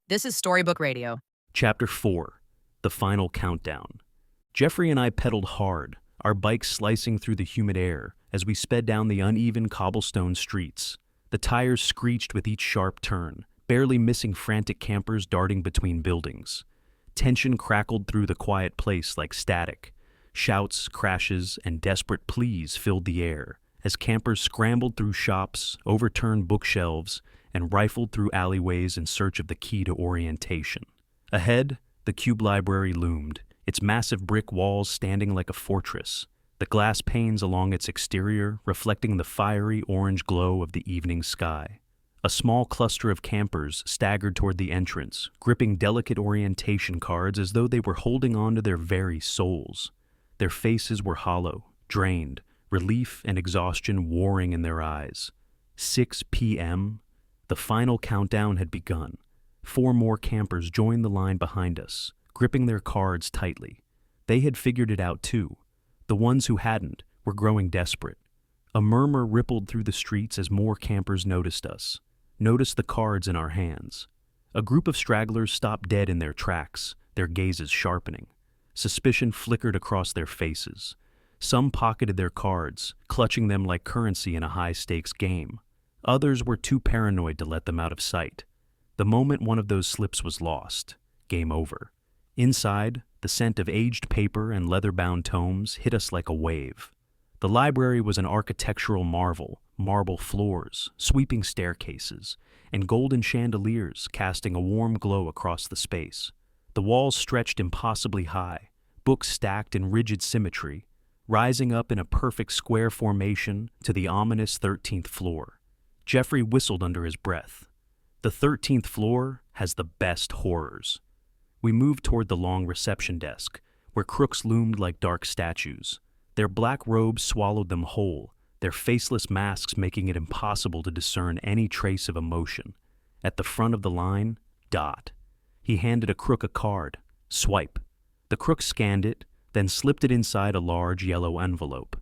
This is Storybook Radio. Chapter 4, The Final Countdown. Jeffrey and I pedaled hard, our bikes slicing through the humid air as we sped down the uneven cobblestone streets. The tires screeched with each sharp turn, barely missing frantic campers darting between buildings. Tension crackled through the quiet place like static. Shouts, crashes, and desperate pleas filled the air as campers scrambled through shops, overturned bookshelves, and rifled through alleyways in search of the key to orientation. Ahead, the cube library loomed, its massive brick walls standing like a fortress, the glass panes along its exterior reflecting the fiery orange glow of the evening sky. A small cluster of campers staggered toward the entrance, gripping delicate orientation cards as though they were holding on to their very souls. Their faces were hollow, drained, relief and exhaustion warring in their eyes. 6 p.m. The final countdown had begun. 4 more campers joined the line behind us, gripping their cards tightly. They had figured it out too. The ones who hadn't were growing desperate. A murmur rippled through the streets as more campers noticed us, noticed the cards in our hands. A group of stragglers stopped dead in their tracks, their gazes sharpening. Suspicion flickered across their faces. Some pocketed their cards, clutching them like currency in a high-stakes game. Others were too paranoid to let them out of sight. The moment one of those slips was lost, game over. Inside, the scent of aged paper and leather-bound tomes hit us like a wave. The library was an architectural marvel, marble floors, sweeping staircases, and golden chandeliers casting a warm glow across the space. The walls stretched impossibly high, books stacked in rigid symmetry, rising up in a perfect square formation to the ominous 13th floor. Jeffrey whistled under his breath. The 13th floor has the best horrors. We moved toward the long reception desk, where crooks loomed like dark statues. Their black robes swallowed them whole, their faceless masks making it impossible to discern any trace of emotion. At the front of the line, Dot. He handed a crook a card. Swipe. The crook scanned it, then slipped it inside a large yellow envelope.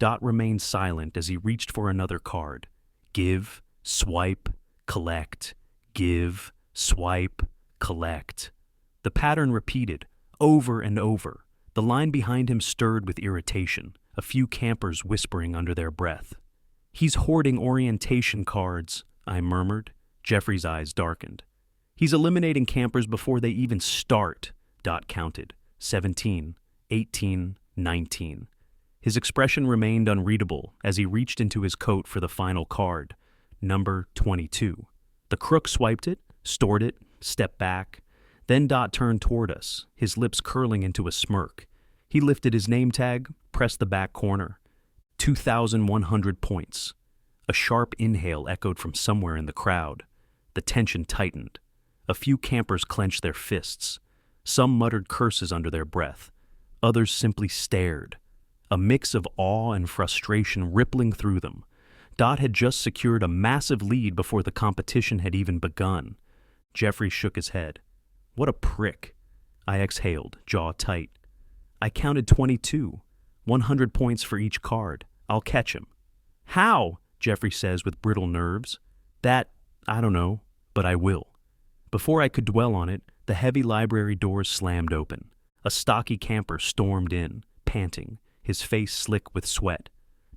Dot remained silent as he reached for another card. Give, swipe, collect, give, swipe, collect. The pattern repeated, over and over. The line behind him stirred with irritation, a few campers whispering under their breath. He's hoarding orientation cards, I murmured. Jeffrey's eyes darkened. He's eliminating campers before they even start, Dot counted. 17, 18, 19. His expression remained unreadable as he reached into his coat for the final card, number 22. The crook swiped it, stored it, stepped back. Then Dot turned toward us, his lips curling into a smirk. He lifted his name tag, pressed the back corner. 2,100 points. A sharp inhale echoed from somewhere in the crowd. The tension tightened. A few campers clenched their fists. Some muttered curses under their breath. Others simply stared. A mix of awe and frustration rippling through them. Dot had just secured a massive lead before the competition had even begun. Jeffrey shook his head. What a prick. I exhaled, jaw tight. I counted 22. 100 points for each card. I'll catch him. How? Jeffrey says with brittle nerves. That, I don't know, but I will. Before I could dwell on it, the heavy library doors slammed open. A stocky camper stormed in, panting, his face slick with sweat.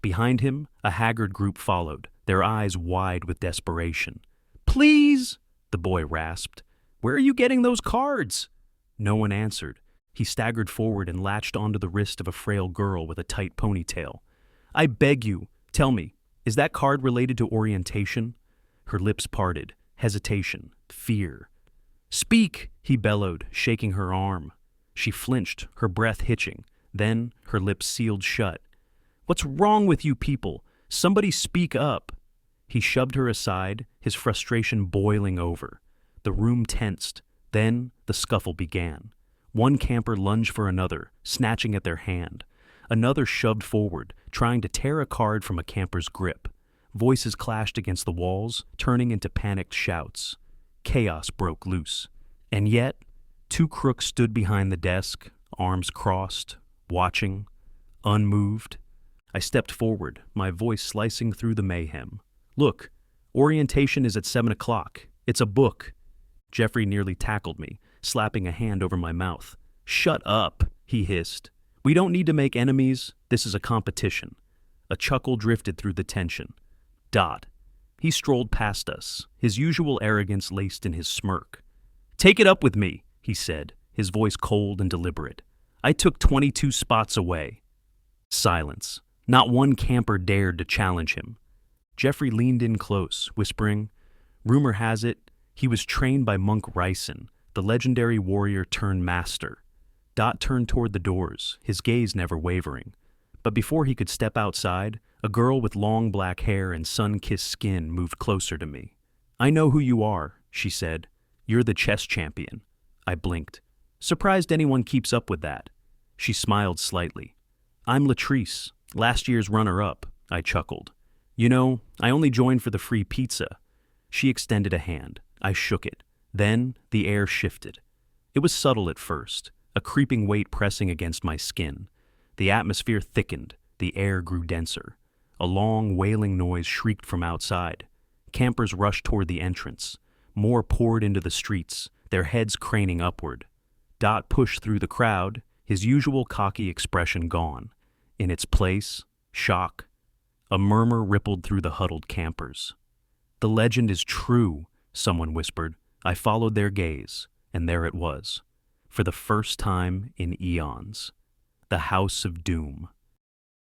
Behind him, a haggard group followed, their eyes wide with desperation. Please, the boy rasped. Where are you getting those cards? No one answered. He staggered forward and latched onto the wrist of a frail girl with a tight ponytail. I beg you, tell me, is that card related to orientation? Her lips parted, hesitation, fear. Speak, he bellowed, shaking her arm. She flinched, her breath hitching. Then her lips sealed shut. What's wrong with you people? Somebody speak up. He shoved her aside, his frustration boiling over. The room tensed. Then the scuffle began. One camper lunged for another, snatching at their hand. Another shoved forward, trying to tear a card from a camper's grip. Voices clashed against the walls, turning into panicked shouts. Chaos broke loose. And yet, 2 crooks stood behind the desk, arms crossed, watching, unmoved. I stepped forward, my voice slicing through the mayhem. "Look, orientation is at 7 o'clock. It's a book." Jeffrey nearly tackled me, slapping a hand over my mouth. "Shut up," he hissed. "We don't need to make enemies. This is a competition." A chuckle drifted through the tension. Dot. He strolled past us, his usual arrogance laced in his smirk. "Take it up with me," he said, his voice cold and deliberate. "I took 22 spots away." Silence. Not one camper dared to challenge him. Jeffrey leaned in close, whispering, "Rumor has it, he was trained by Monk Ryson, the legendary warrior turned master." Dot turned toward the doors, his gaze never wavering. But before he could step outside, a girl with long black hair and sun-kissed skin moved closer to me. "I know who you are," she said. "You're the chess champion." I blinked. "Surprised anyone keeps up with that." She smiled slightly. "I'm Latrice, last year's runner-up," I chuckled. "You know, I only joined for the free pizza." She extended a hand. I shook it. Then the air shifted. It was subtle at first, a creeping weight pressing against my skin. The atmosphere thickened, the air grew denser. A long, wailing noise shrieked from outside. Campers rushed toward the entrance. More poured into the streets, their heads craning upward. Dot pushed through the crowd, his usual cocky expression gone. In its place, shock. A murmur rippled through the huddled campers. "The legend is true," someone whispered. I followed their gaze, and there it was. For the first time in eons. The House of Doom.